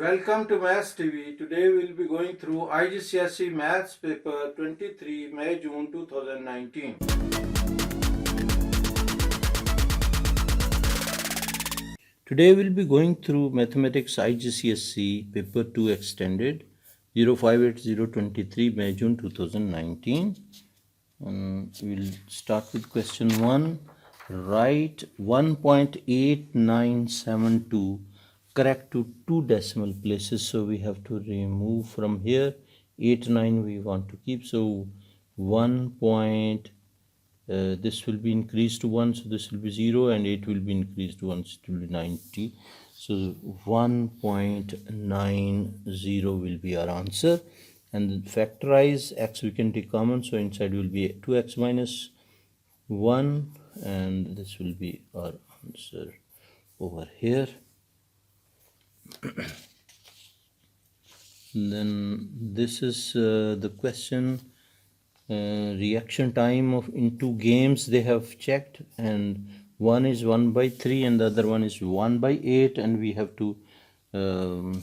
Welcome to Maths TV. Today we will be going through IGCSE Maths paper 23 May June 2019. Today we will be going through Mathematics IGCSE paper 2 extended 058023 May June 2019. And we will start with question 1. Write 1.8972 correct to two decimal places, so we have to remove from here 89 we want to keep, so 1. This will be increased to 1, so this will be 0, and 8 will be increased to 1, so it will be 90, so 1.90 will be our answer. And factorize x we can take common, so inside will be 2x minus 1, and this will be our answer over here. Then this is the question. Reaction time of in two games they have checked, and one is 1/3 and the other one is 1/8, and we have to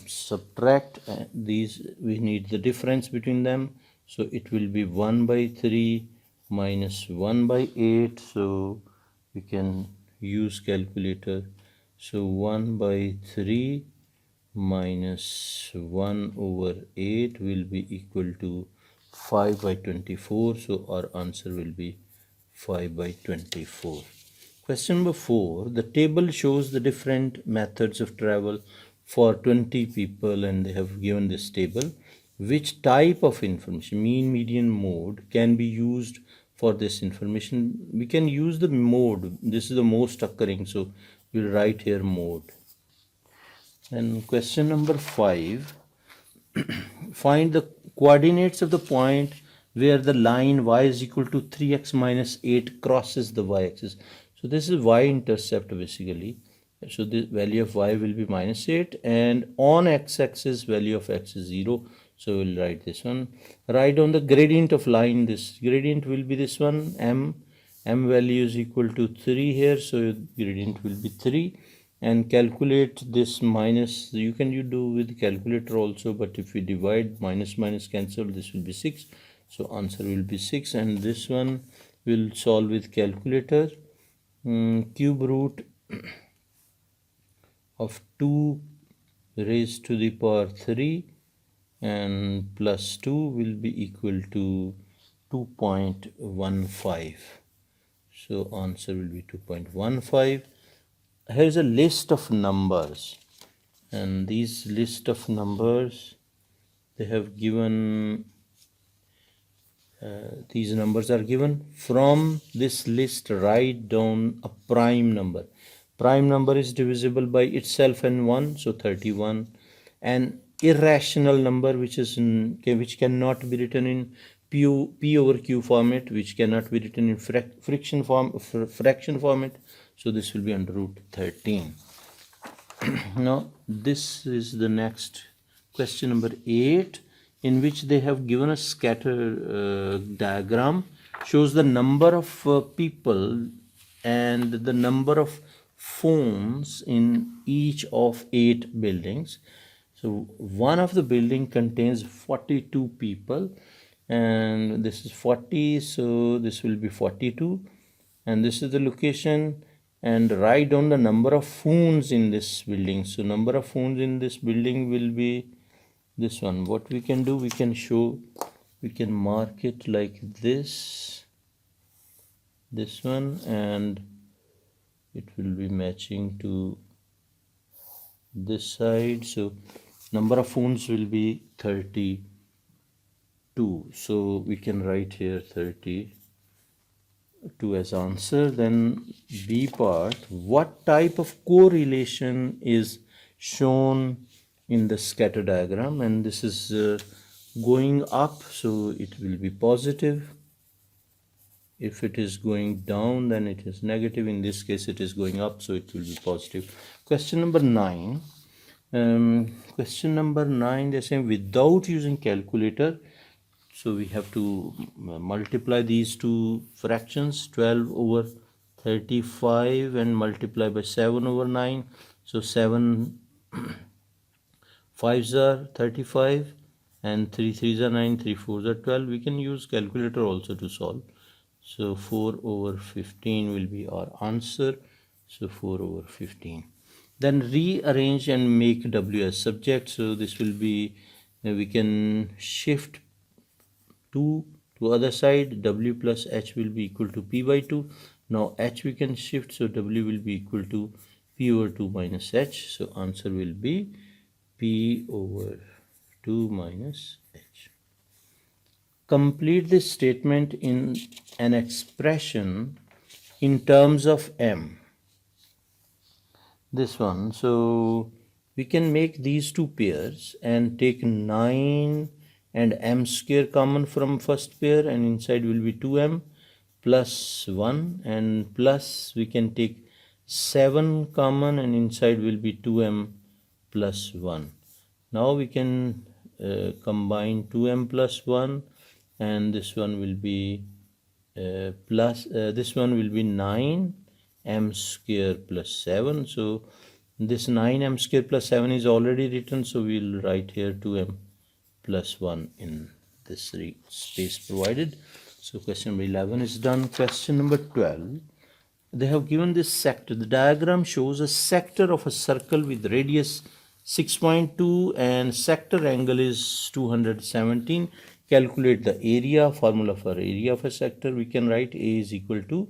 subtract these. We need the difference between them, so it will be 1/3 minus 1/8, so we can use calculator. So 1/3 minus 1/8 will be equal to 5/24, so our answer will be 5/24. Question number 4. The table shows the different methods of travel for 20 people, and they have given this table. Which type of information, mean, median, mode, can be used for this information? We can use the mode. This is the most occurring, so we'll write here mode. And question number 5. Find the coordinates of the point where the line y is equal to 3x minus 8 crosses the y-axis. So this is y-intercept basically. So the value of y will be minus 8, and on x-axis value of x is 0. So we'll write this one. Write down the gradient of line. This gradient will be this one, m. M value is equal to 3 here, so gradient will be 3. And calculate this minus. You can do with calculator also, but if we divide, minus minus cancel, this will be 6. So answer will be 6, and this one will solve with calculator. Cube root of 2 raised to the power 3 and plus 2 will be equal to 2.15. So answer will be 2.15. Here is a list of numbers, and these list of numbers they have given. These numbers are given. From this list, write down a prime number. Prime number is divisible by itself and 1, so 31. An irrational number which cannot be written in P over Q format, which cannot be written in fraction format. So this will be under root 13. Now this is the next question number 8, in which they have given a scatter diagram, shows the number of people and the number of phones in each of 8 buildings. So one of the building contains 42 people, and this is 40, so this will be 42, and this is the location. And write down the number of phones in this building. So number of phones in this building will be this one. What we can do, we can mark it like this one, and it will be matching to this side. So number of phones will be 32. So we can write here 32 as answer. Then B part, what type of correlation is shown in the scatter diagram? And this is going up, so it will be positive. If it is going down, then it is negative. In this case it is going up, so it will be positive. Question number 9. Question number 9, they're saying without using calculator, so we have to multiply these two fractions, 12 over 35, and multiply by 7 over 9. So 7 5s are 35 and 3 3s are 9, 3 4s are 12. We can use calculator also to solve. So 4 over 15 will be our answer. So 4 over 15. Then rearrange and make W as subject. So this will be, we can shift 2 to other side. W plus H will be equal to P by 2. Now H we can shift, so W will be equal to P over 2 minus H. So answer will be P over 2 minus H. Complete this statement in an expression in terms of M. This one, so we can make these two pairs and take 9 and m square common from first pair, and inside will be 2m plus 1, and plus we can take 7 common and inside will be 2m plus 1. Now we can combine 2m plus 1, and this one will be this one will be 9 m square plus 7. So this 9m square plus 7 is already written, so we'll write here 2m plus 1 in this space provided. So question number 11 is done. Question number 12, they have given this sector. The diagram shows a sector of a circle with radius 6.2 and sector angle is 217. Calculate the area. Formula for area of a sector, we can write A is equal to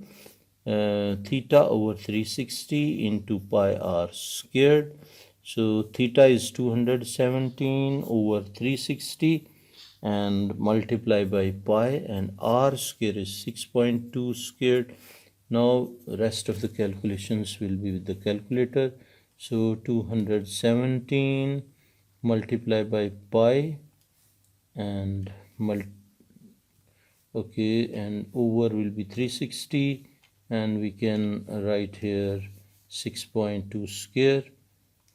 theta over 360 into pi r squared. So theta is 217 over 360 and multiply by pi, and r square is 6.2 squared. Now rest of the calculations will be with the calculator. So 217 multiply by pi and and over will be 360, and we can write here 6.2 square.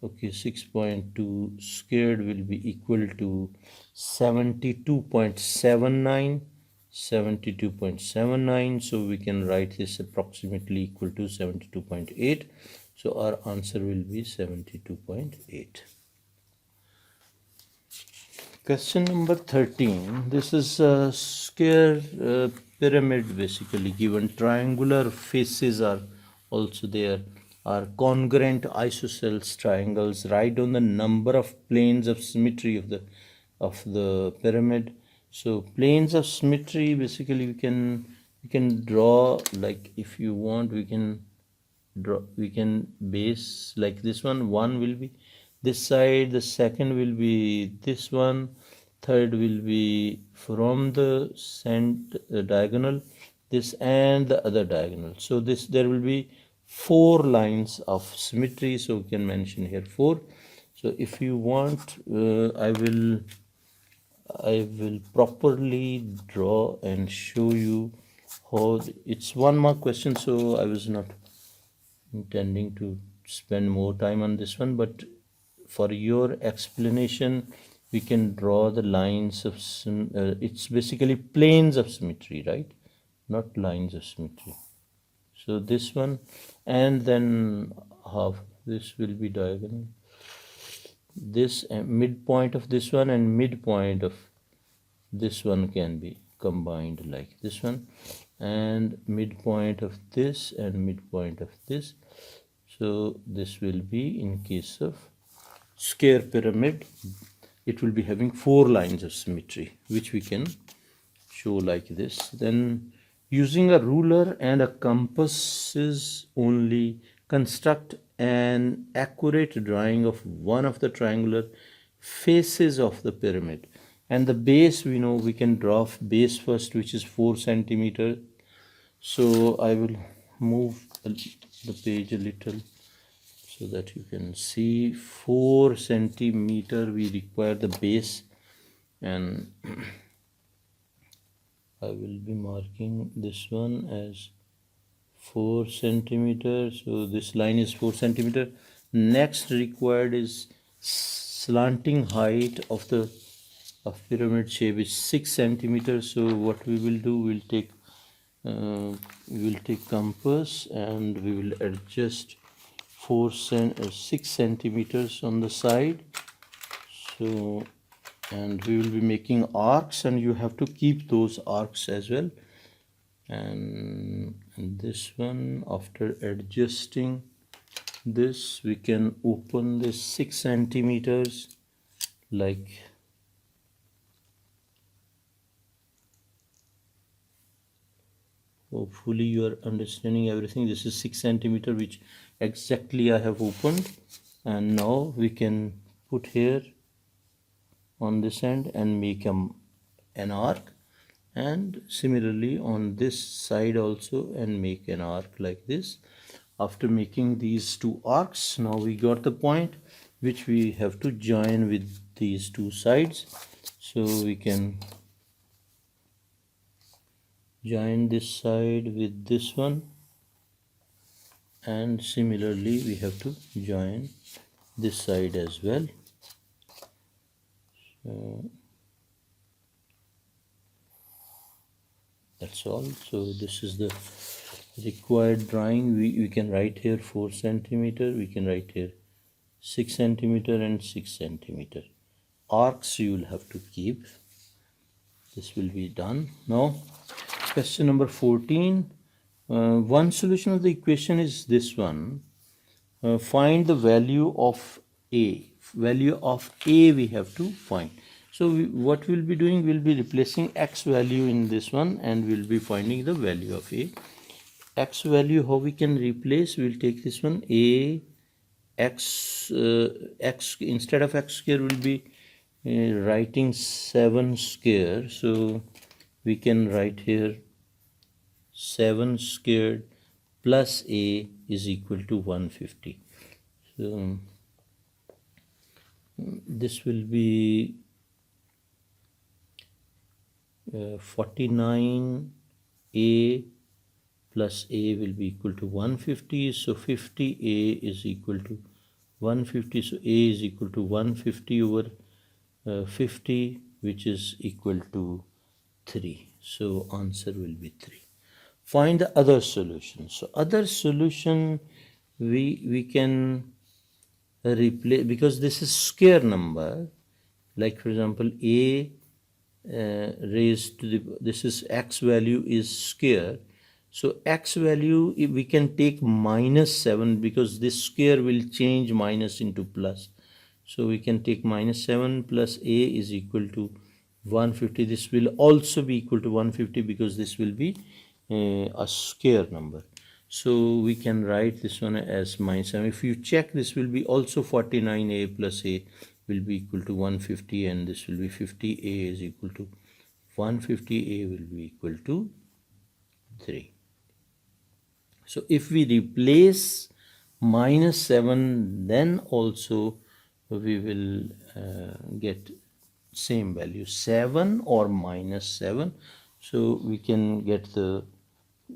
6.2 squared will be equal to 72.79. So we can write this approximately equal to 72.8. So our answer will be 72.8. Question number 13. This is a square pyramid basically given. Triangular faces are also there. Are congruent isosceles triangles. Write down the number of planes of symmetry of the pyramid. So planes of symmetry basically we can draw, like if you want we can base like this one. One will be this side, the second will be this one, third will be from the diagonal this and the other diagonal. So there will be 4 lines of symmetry, so we can mention here 4. So if you want I will properly draw and show you how. It's 1 mark question, so I was not intending to spend more time on this one, but for your explanation we can draw the lines of it's basically planes of symmetry, right? Not lines of symmetry. So this one, and then half this will be diagonal. This midpoint of this one and midpoint of this one can be combined like this one, and midpoint of this and midpoint of this. So this will be, in case of square pyramid, it will be having 4 lines of symmetry, which we can show like this. Then using a ruler and a compasses only, construct an accurate drawing of one of the triangular faces of the pyramid. And the base, we know we can draw base first, which is 4 centimeter. So I will move the page a little so that you can see 4 centimeter we require the base, and I will be marking this one as 4 centimeter. So this line is 4 centimeter. Next required is slanting height of the pyramid shape is 6 centimeters. So what we will do, we will take compass and we will adjust 6 centimeters on the side. So, and we will be making arcs, and you have to keep those arcs as well. And this one, after adjusting this, we can open this 6 centimeters, like hopefully you are understanding everything. This is 6 centimeter, which exactly I have opened, and now we can put here on this end and make an arc, and similarly on this side also, and make an arc like this. After making these two arcs, now we got the point which we have to join with these two sides. So we can join this side with this one, and similarly we have to join this side as well. So that's all. So this is the required drawing. We can write here 4 centimeter, we can write here 6 centimeter and 6 centimeter. Arcs you will have to keep. This will be done. Now question number 14. One solution of the equation is this one. Find the value of a. Value of a we have to find. So what we'll be doing, we'll be replacing x value in this one, and we'll be finding the value of a. X value, how we can replace? We'll take this one, a x, x instead of x square will be writing 7 square. So we can write here 7 squared plus a is equal to 150. So this will be 49a plus a will be equal to 150. So 50a is equal to 150. So a is equal to 150 over 50, which is equal to 3. So answer will be 3. Find the other solution. So other solution we can replace, because this is square number, like for example a raised to the, this is x value is square. So x value we can take minus 7, because this square will change minus into plus. So we can take minus 7 plus a is equal to 150. This will also be equal to 150 because this will be a square number. So we can write this one as minus 7. If you check, this will be also 49a plus a will be equal to 150, and this will be 50a is equal to 150a will be equal to 3. So if we replace minus 7, then also we will get same value, 7 or minus 7. So we can get the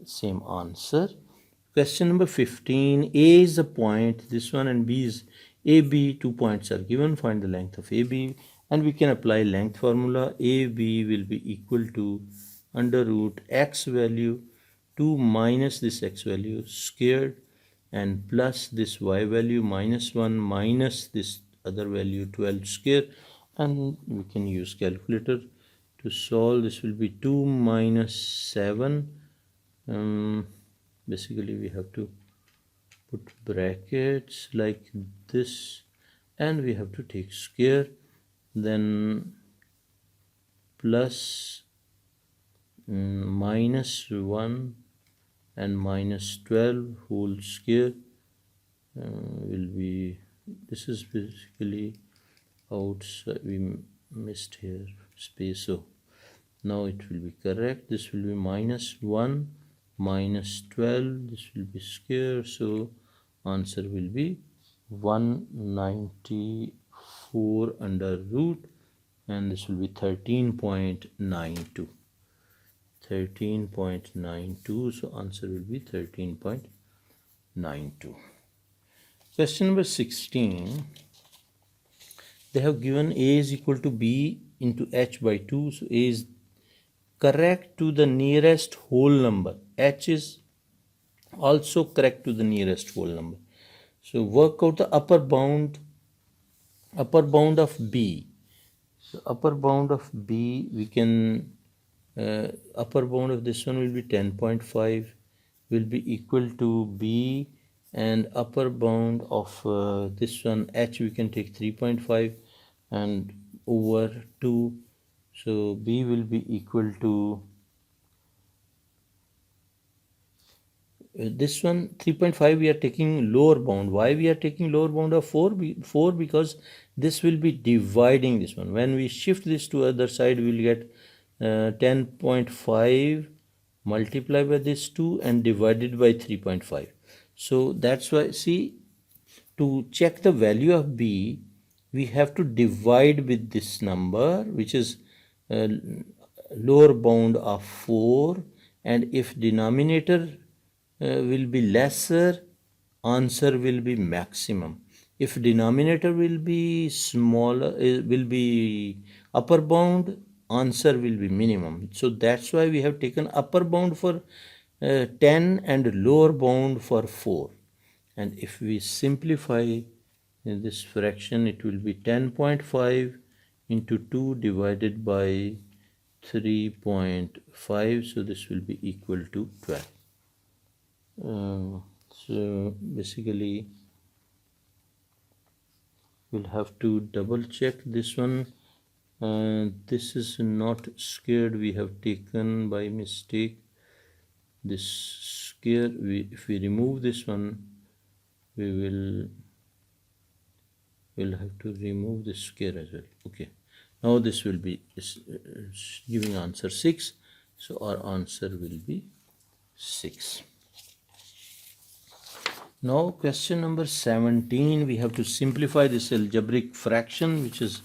same answer. Question number 15. A is a point, this one, and B is AB. 2 points are given. Find the length of AB, and we can apply length formula. AB will be equal to under root x value 2 minus this x value squared, and plus this y value minus 1 minus this other value 12 square, and we can use calculator to solve. This will be 2 minus 7. Basically we have to put brackets like this, and we have to take square, then plus minus 1 and minus 12 whole square will be, this is basically outside, we missed here space, so now it will be correct. This will be minus 1 minus 12, this will be square, so answer will be 194 under root, and this will be 13.92. 13.92, so answer will be 13.92. Question number 16. They have given a is equal to b into h by 2. So a is correct to the nearest whole number. H is also correct to the nearest whole number. So work out the upper bound of b. So upper bound of B, we can, upper bound of this one will be 10.5, will be equal to B, and upper bound of this one H, we can take 3.5 and over 2. So B will be equal to this one 3.5. We are taking lower bound. Why we are taking lower bound of 4? 4 because this will be dividing this one. When we shift this to other side, we will get 10.5 multiplied by this 2 and divided by 3.5. So that's why, see, to check the value of B, we have to divide with this number, which is lower bound of 4, and if denominator will be lesser, answer will be maximum. If denominator will be smaller, will be upper bound, answer will be minimum. So that's why we have taken upper bound for 10 and lower bound for 4. And if we simplify this fraction, it will be 10.5 into 2 divided by 3.5. So this will be equal to 12. So basically we'll have to double check this one. This is not squared, we have taken by mistake this square. If we remove this one, we'll have to remove this square as well. Okay, now this will be giving answer 6. So our answer will be 6. Now question number 17, we have to simplify this algebraic fraction, which is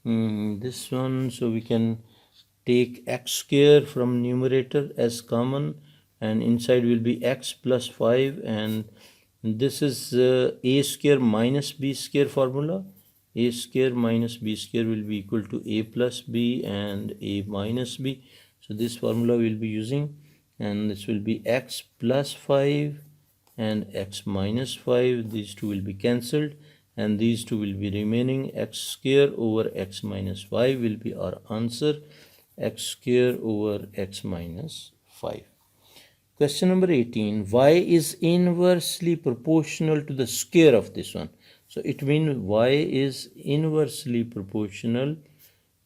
this one. So we can take x square from numerator as common, and inside will be x plus 5, and this is a square minus b square formula. A square minus b square will be equal to a plus b and a minus b. So this formula we'll be using, and this will be x plus 5 and x minus 5. These two will be cancelled, and these two will be remaining. X square over x minus 5 will be our answer. X square over x minus 5. Question number 18. Y is inversely proportional to the square of this one. So it means y is inversely proportional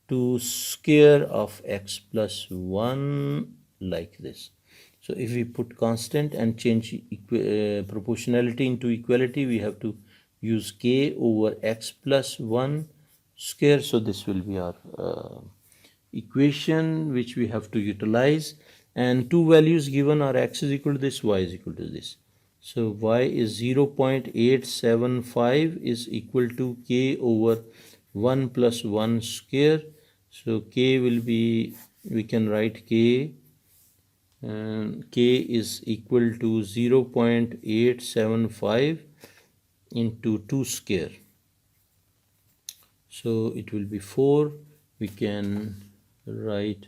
to square of x plus 1, like this. So if we put constant and change proportionality into equality, we have to use k over x plus 1 square. So this will be our equation which we have to utilize, and two values given are x is equal to this, y is equal to this. So y is 0.875 is equal to k over 1 plus 1 square. So k will be, we can write k, and k is equal to 0.875 into 2 square. So it will be 4. We can write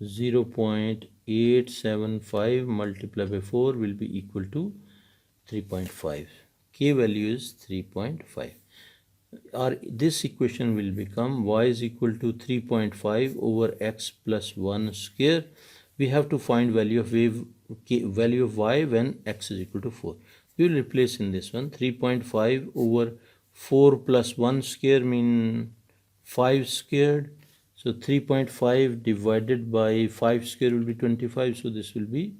0.875 multiplied by 4 will be equal to 3.5. K value is 3.5. This equation will become y is equal to 3.5 over x plus 1 square. We have to find value of y when x is equal to 4. We will replace in this one. 3.5 over 4 plus 1 square mean 5 squared. So 3.5 divided by 5 square will be 25. So this will be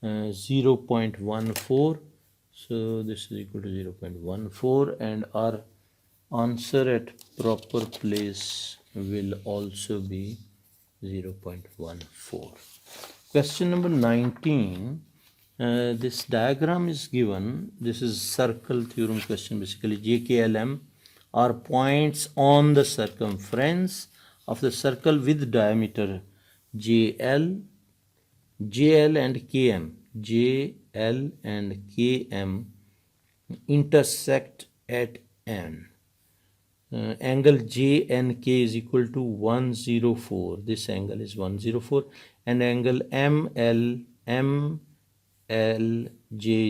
0.14. So this is equal to 0.14, and our answer at proper place will also be 0.14. Question number 19. This diagram is given. This is circle theorem question. Basically, JKLM are points on the circumference of the circle with diameter JL and KM. JL and KM intersect at N. Angle JNK is equal to 104. This angle is 104, and angle MLJ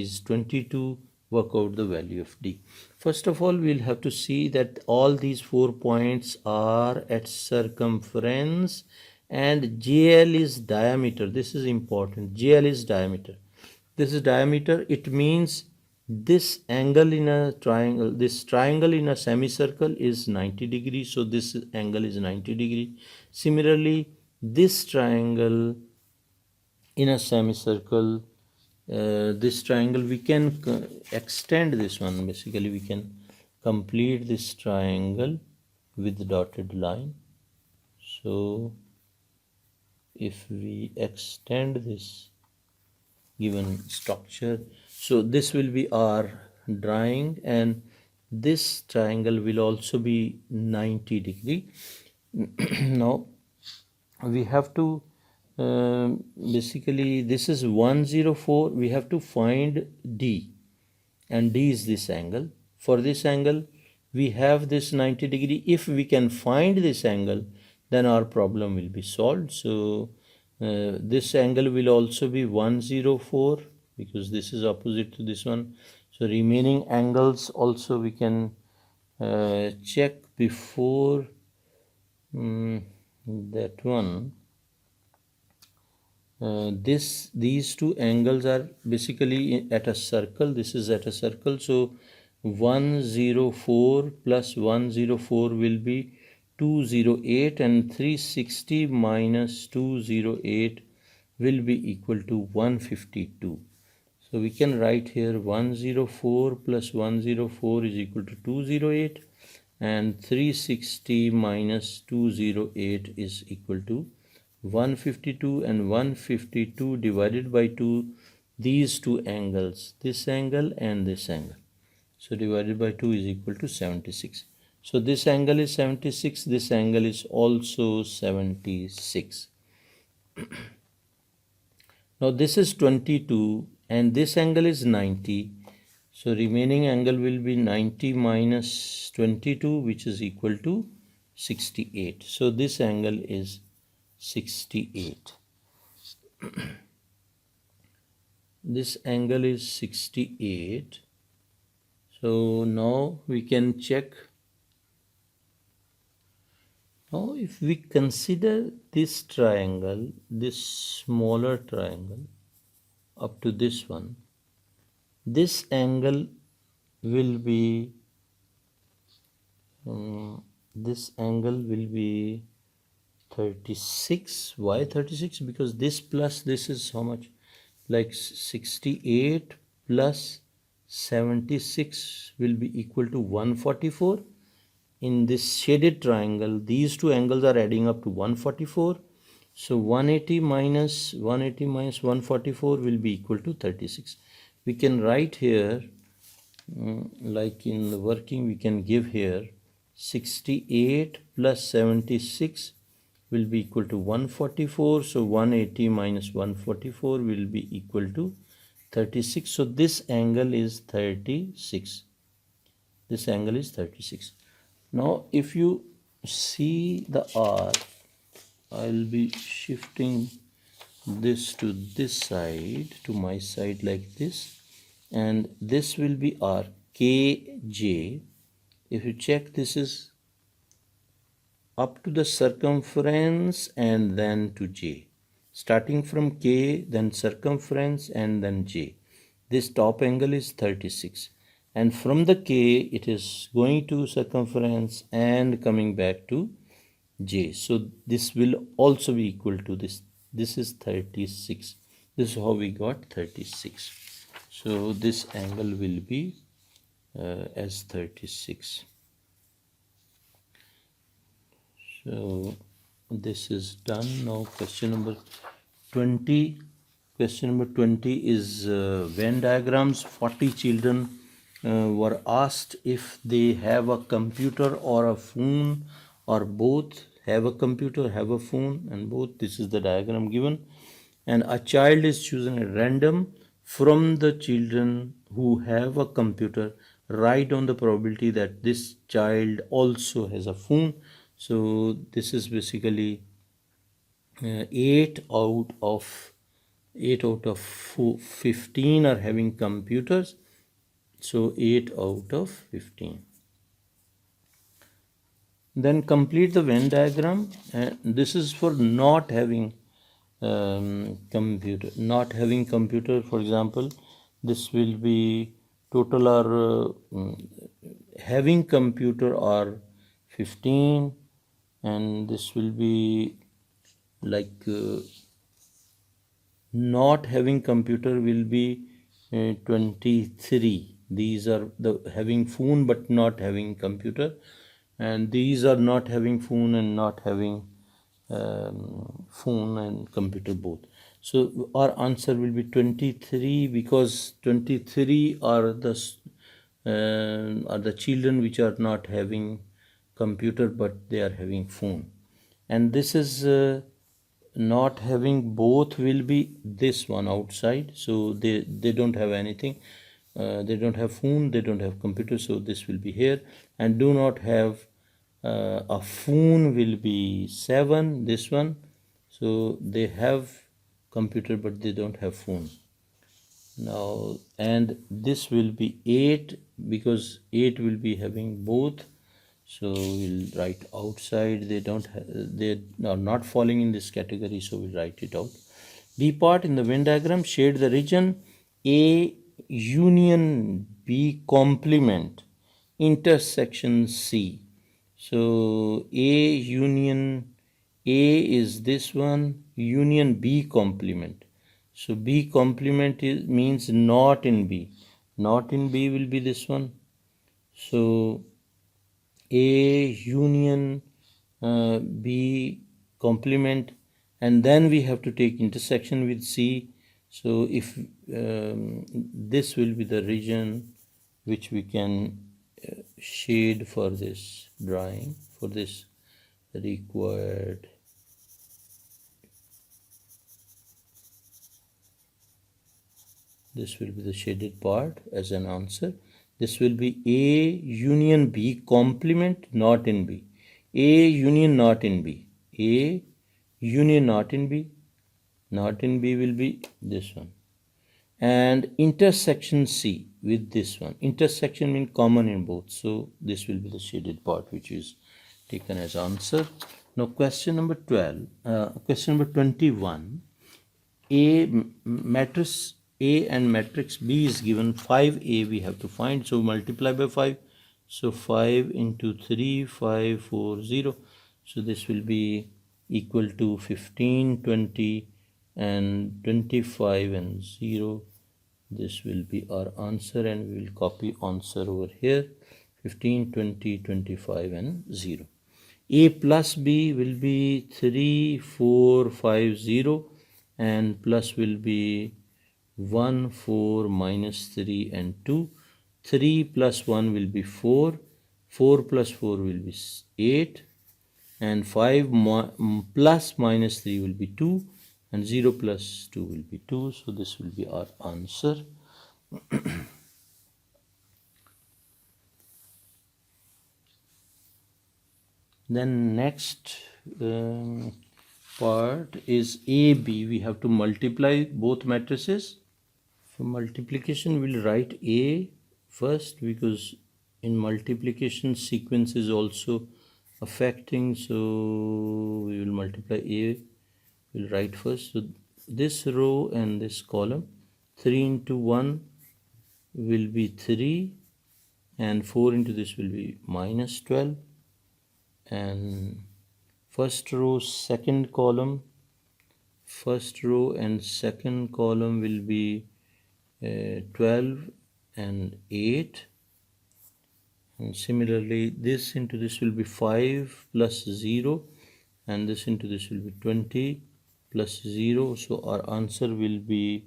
is 22. Work out the value of D. First of all, we'll have to see that all these 4 points are at circumference and JL is diameter. This is important. JL is diameter. This is diameter. It means this angle in a triangle, this triangle in a semicircle is 90 degrees. So this angle is 90 degree. Similarly, this triangle in a semicircle, this triangle, we can extend this one. Basically, we can complete this triangle with the dotted line. So if we extend this given structure, so this will be our drawing, and this triangle will also be 90 degree. Now we have to basically, this is 104. We have to find D, and D is this angle. For this angle, we have this 90 degree. If we can find this angle, then our problem will be solved. So this angle will also be 104 because this is opposite to this one. So remaining angles also we can check before that one. These two angles are basically at a circle. This is at a circle. So 104 plus 104 will be 208, and 360 minus 208 will be equal to 152. So we can write here 104 plus 104 is equal to 208, and 360 minus 208 is equal to 152, and 152 divided by 2, these two angles, this angle and this angle. So divided by 2 is equal to 76. So this angle is 76, this angle is also 76. Now this is 22 and this angle is 90. So remaining angle will be 90 minus 22, which is equal to 68. So this angle is 68. This angle is 68. So now we can check. Now if we consider this triangle, this smaller triangle up to this one, this angle will be this angle will be 36. Why 36? Because this plus this is how much? Like 68 plus 76 will be equal to 144. In this shaded triangle, these two angles are adding up to 144. So 180 minus 144 will be equal to 36. We can write here, like in the working, we can give here 68 plus 76 will be equal to 144. So 180 minus 144 will be equal to 36. So this angle is 36. This angle is 36. Now if you see the R, I'll be shifting this to this side, to my side like this, and this will be R, KJ. If you check, this is up to the circumference and then to J. Starting from K, then circumference and then J. This top angle is 36. And from the K, it is going to circumference and coming back to J. So this will also be equal to this. This is 36. This is how we got 36. So this angle will be as 36. So this is done. Now question number 20. Question number 20 is Venn diagrams. 40 children were asked if they have a computer or a phone, or both. Have a computer, have a phone, and both. This is the diagram given. And a child is chosen at random. From the children who have a computer, write down the probability that this child also has a phone. So this is basically 8 out of 15 are having computers. So 8 out of 15. Then complete the Venn diagram. This is for not having computer. Not having computer, for example, this will be total or having computer are 15, and this will be like not having computer will be 23. These are the having phone but not having computer, and these are not having phone and not having phone and computer both. So our answer will be 23, because 23 are the children which are not having computer but they are having phone. And this is not having both will be this one outside, so they don't have anything. They don't have phone, they don't have computer, so this will be here. And do not have a phone will be 7, this one. So they have computer but they don't have phone. Now, and this will be 8, because 8 will be having both. So we'll write outside, they are not falling in this category, so we'll write it out. B part in the Venn diagram, shade the region A union B complement intersection C. So A union A is this one, union B complement. So B complement means not in B. Not in B will be this one. So A union B complement, and then we have to take intersection with C. So if this will be the region which we can shade for this drawing, for this required this will be the shaded part as an answer. This will be A union B complement not in B. A union not in B. A union not in B. Not in B will be this one. And intersection C with this one. Intersection means common in both. So this will be the shaded part which is taken as answer. Now question number 21. A matrix A and matrix B is given 5A we have to find. So multiply by 5. So 5 into 3, 5, 4, 0. So this will be equal to 15, 20 and 25 and 0. This will be our answer, and we will copy answer over here. 15, 20, 25 and 0. A plus B will be 3, 4, 5, 0, and plus will be 1, 4, minus 3 and 2. 3 plus 1 will be 4. 4 plus 4 will be 8. And 5 plus minus 3 will be 2. And 0 plus 2 will be 2. So this will be our answer. Then next part is AB. We have to multiply both matrices. For multiplication, we'll write A first, because in multiplication sequence is also affecting. So we will multiply A. We'll write first. So this row and this column, 3 into 1 will be 3, and 4 into this will be minus 12. And first row and second column will be 12 and 8. And similarly, this into this will be 5 plus 0, and this into this will be 20 plus 0. So our answer will be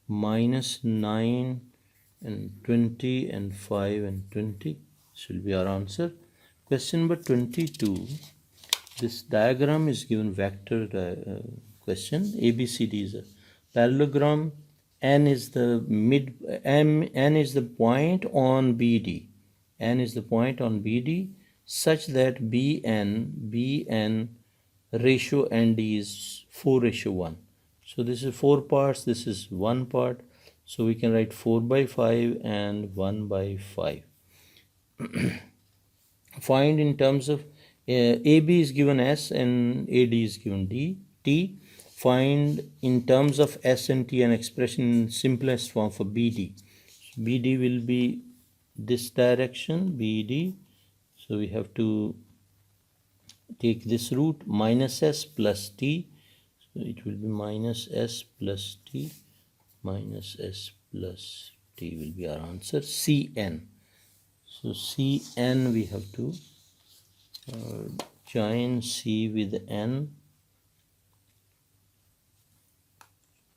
minus 9 and 20 and 5 and 20. This will be our answer. Question number 22. This diagram is given vector question. ABCD is a parallelogram. N is the N is the point on BD. N is the point on BD such that BN ratio ND is 4:1. So this is 4 parts. This is 1 part. So we can write 4 by 5 and 1 by 5. Find in terms of AB is given S and AD is given T. Find in terms of S and T an expression in simplest form for BD. So BD will be this direction, BD. So we have to take this root, minus S plus T. So it will be minus S plus T, minus S plus T will be our answer. Cn. So Cn we have to join C with N.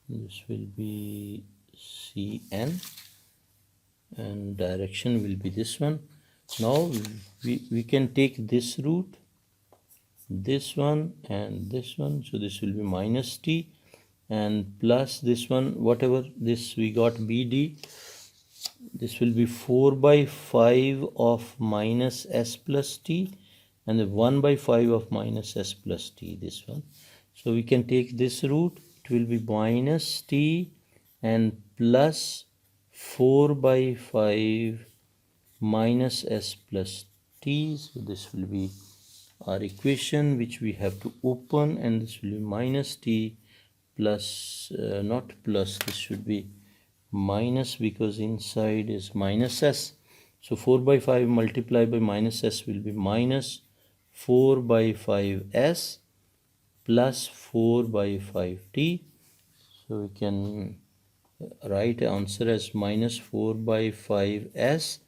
This will be Cn and direction will be this one. Now we can take this root, this one and this one. So this will be minus T and plus this one, whatever this we got BD. This will be 4 by 5 of minus S plus T and the 1 by 5 of minus S plus T, this one. So we can take this root, it will be minus T and plus 4 by 5 minus S plus T. So this will be our equation which we have to open, and this will be minus T plus, not plus, this should be minus because inside is minus S. So 4 by 5 multiplied by minus S will be minus 4 by 5S plus 4 by 5T. So we can write answer as minus 4 by 5S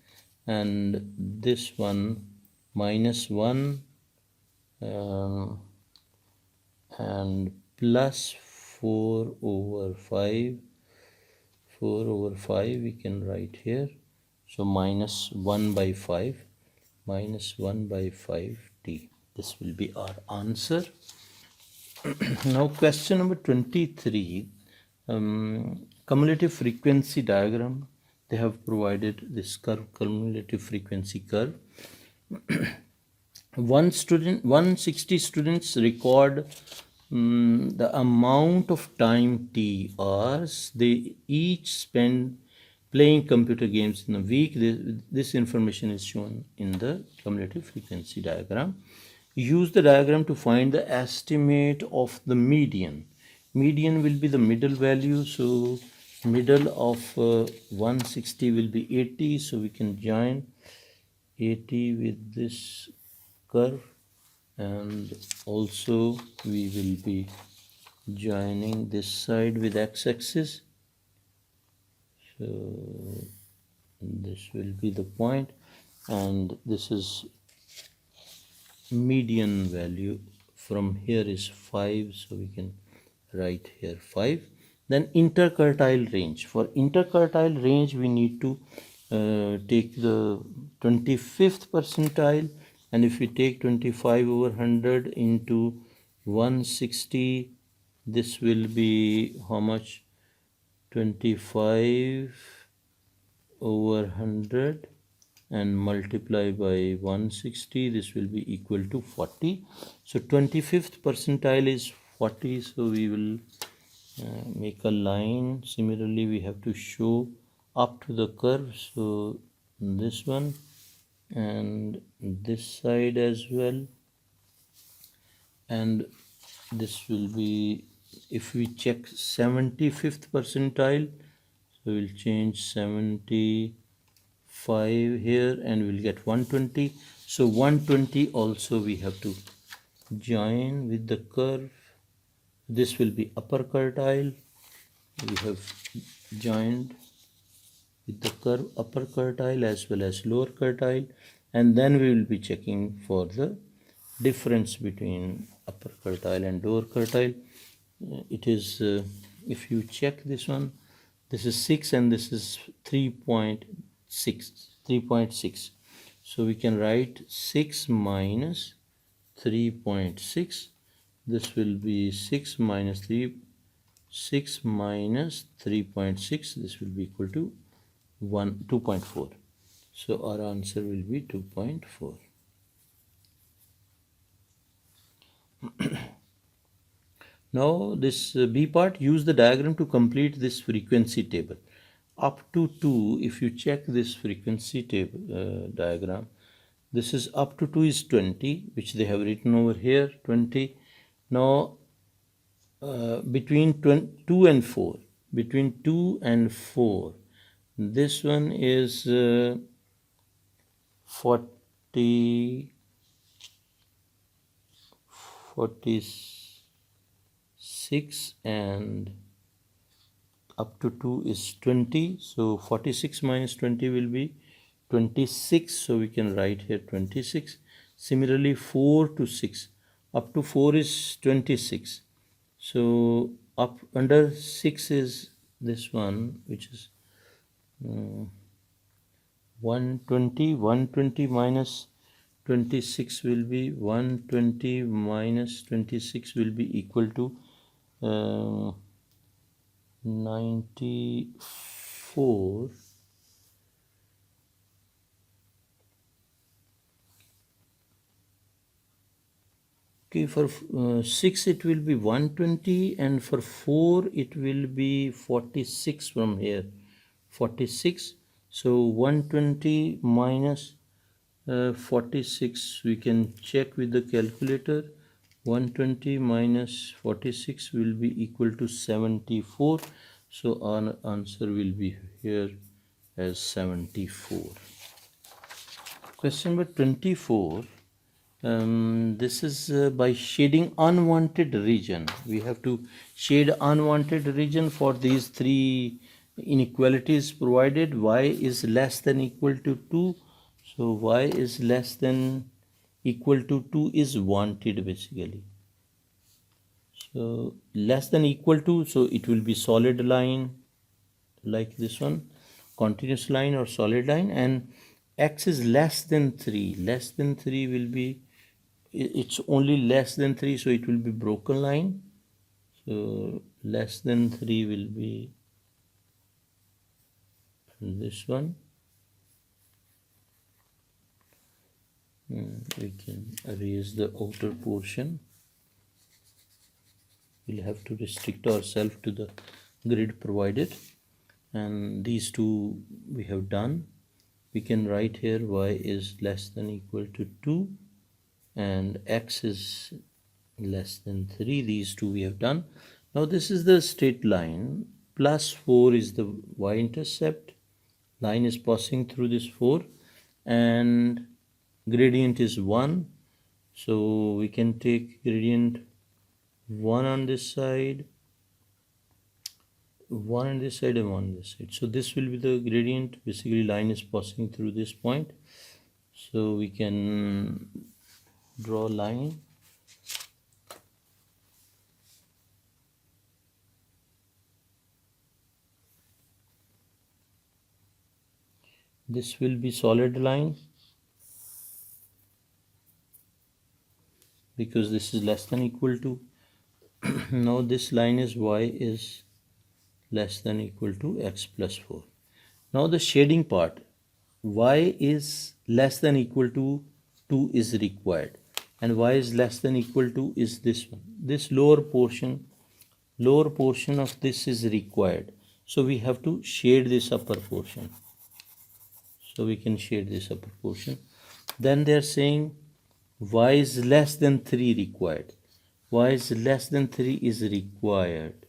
and this one minus 1 and plus 4 over 5. 4 over 5 we can write here. So minus 1 by 5, minus 1 by 5t. This will be our answer. Now question number 23. Cumulative frequency diagram. They have provided this curve, cumulative frequency curve. 160 students record the amount of time T hours they each spend playing computer games in a week. This information is shown in the cumulative frequency diagram. Use the diagram to find the estimate of the median. Median will be the middle value, so middle of 160 will be 80, so we can join 80 with this curve, and also we will be joining this side with x-axis. So this will be the point, and this is median value from here is 5, so we can write here 5. Then interquartile range. For interquartile range we need to take the 25th percentile, and if we take 25 over 100 into 160, this will be how much? 25 over 100 and multiply by 160, this will be equal to 40. So 25th percentile is 40, so we will make a line. Similarly, we have to show up to the curve, so this one and this side as well, and this will be, if we check 75th percentile, so we'll change 75 here and we'll get 120. So 120 also we have to join with the curve. This will be upper quartile. We have joined with the curve upper quartile as well as lower quartile, and then we will be checking for the difference between upper quartile and lower quartile. It is if you check this one, this is 6 and this is 3.6. So we can write 6 minus 3.6. This will be 6 minus 3.6. This will be equal to 2.4. So our answer will be 2.4. Now this B part, use the diagram to complete this frequency table. up to 2, if you check this frequency table diagram, this is up to 2 is 20, which they have written over here, 20. Now between 2 and 4, between 2 and 4, this one is 46, and up to 2 is 20, so 46 minus 20 will be 26, so we can write here 26. Similarly 4 to 6, up to 4 is 26, so up under 6 is this one, which is 120. 120 minus 26 will be 120 minus 26 will be equal to 94. Okay, for 6 it will be 120, and for 4 it will be 46 from here, 46. So 120 minus 46, we can check with the calculator. 120 minus 46 will be equal to 74. So our answer will be here as 74. Question number 24. This is by shading unwanted region. We have to shade unwanted region for these three inequalities provided. Y is less than equal to 2. So y is less than equal to 2 is wanted basically. So less than equal to, so it will be solid line like this one, continuous line or solid line, and x is less than 3. Less than 3 will be, it's only less than 3, so it will be broken line. So less than 3 will be this one. We can erase the outer portion. We'll have to restrict ourselves to the grid provided, and these two we have done. We can write here y is less than equal to 2 and x is less than 3. These two we have done. Now this is the straight line. Plus 4 is the y-intercept. Line is passing through this 4 and gradient is 1. So we can take gradient 1 on this side, 1 on this side and 1 on this side. So this will be the gradient. Basically line is passing through this point. So we can draw a line. This will be solid line because this is less than equal to. Now this line is y is less than equal to x plus 4. Now the shading part, y is less than equal to 2 is required, and y is less than equal to is this one. This lower portion of this is required. So we have to shade this upper portion. So we can shade this upper portion. Then they are saying y is less than 3 required. Y is less than 3 is required.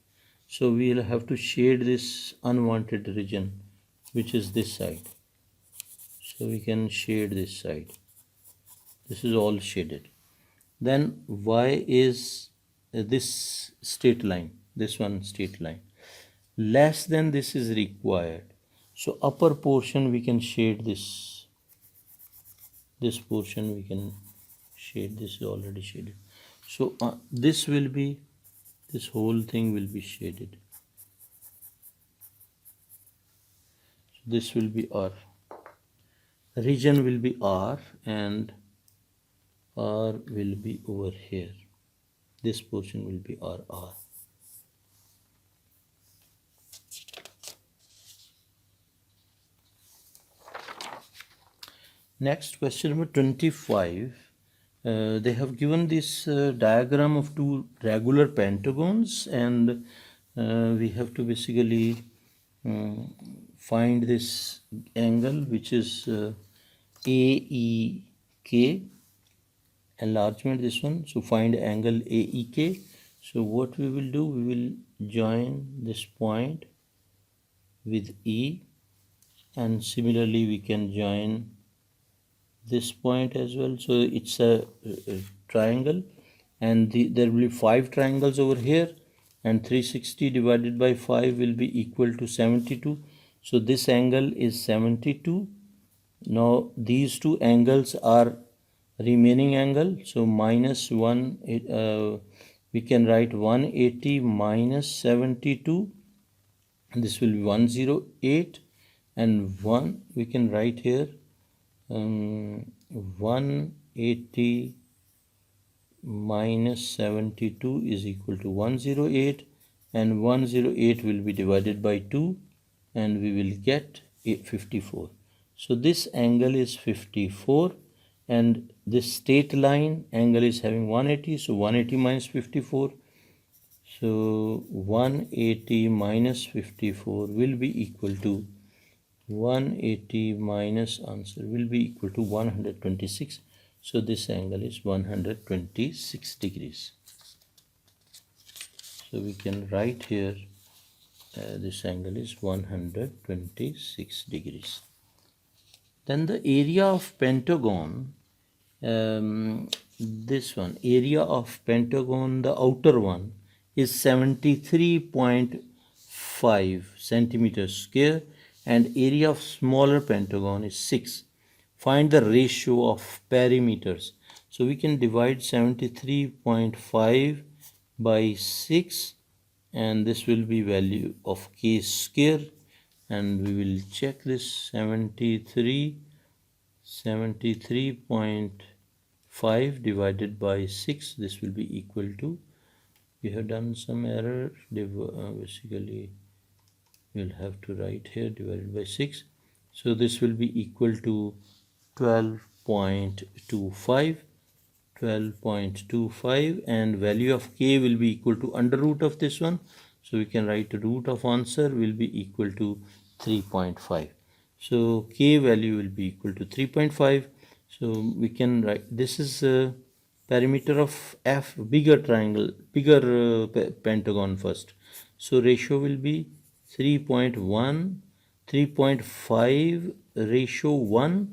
So we will have to shade this unwanted region, which is this side. So we can shade this side. This is all shaded. Then y is this straight line, this one straight line. Less than this is required. So upper portion we can shade this. This portion we can shade. This is already shaded. So this will be, this whole thing will be shaded. So this will be R. Region will be R and R will be over here. This portion will be R. Next, question number 25. They have given this diagram of two regular pentagons, and we have to basically find this angle which is AEK, enlargement this one. So find angle AEK. So what we will do, we will join this point with E, and similarly we can join this point as well. So it's a triangle, and there will be 5 triangles over here, and 360 divided by 5 will be equal to 72. So this angle is 72. Now these two angles are remaining angle, so minus 1, we can write 180 minus 72, this will be 108, and 1 we can write here 180 minus 72 is equal to 108, and 108 will be divided by 2, and we will get 54. So this angle is 54, and this straight line angle is having 180, so 180 minus 54, so 180 minus 54 will be equal to 180 minus answer will be equal to 126. So this angle is 126 degrees. So we can write here this angle is 126 degrees. Then the area of pentagon, this one, area of pentagon, the outer one is 73.5 centimeters square, and area of smaller pentagon is 6. Find the ratio of perimeters. So we can divide 73.5 by 6, and this will be value of k square, and we will check this 73.5 divided by 6, this will be equal to, we have done some error, basically we'll have to write here divided by 6, so this will be equal to 12.25, and value of k will be equal to under root of this one, so we can write the root of answer will be equal to 3.5. so k value will be equal to 3.5. so we can write this is perimeter of F, bigger triangle, bigger pentagon first, so ratio will be 3.1, 3.5 ratio 1,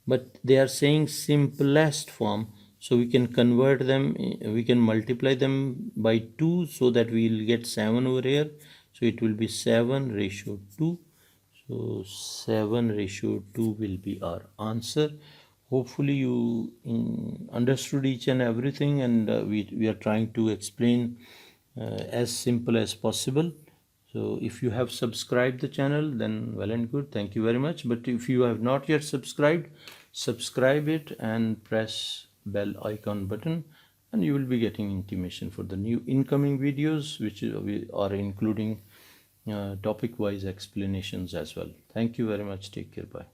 but they are saying simplest form, so we can convert them, we can multiply them by 2, so that we will get 7 over here, so it will be 7 ratio 2, so 7 ratio 2 will be our answer. Hopefully you understood each and everything, and we are trying to explain as simple as possible. So if you have subscribed the channel, then well and good, thank you very much. But if you have not yet subscribed, subscribe it and press bell icon button, and you will be getting intimation for the new incoming videos, which we are including topic wise explanations as well. Thank you very much. Take care. Bye.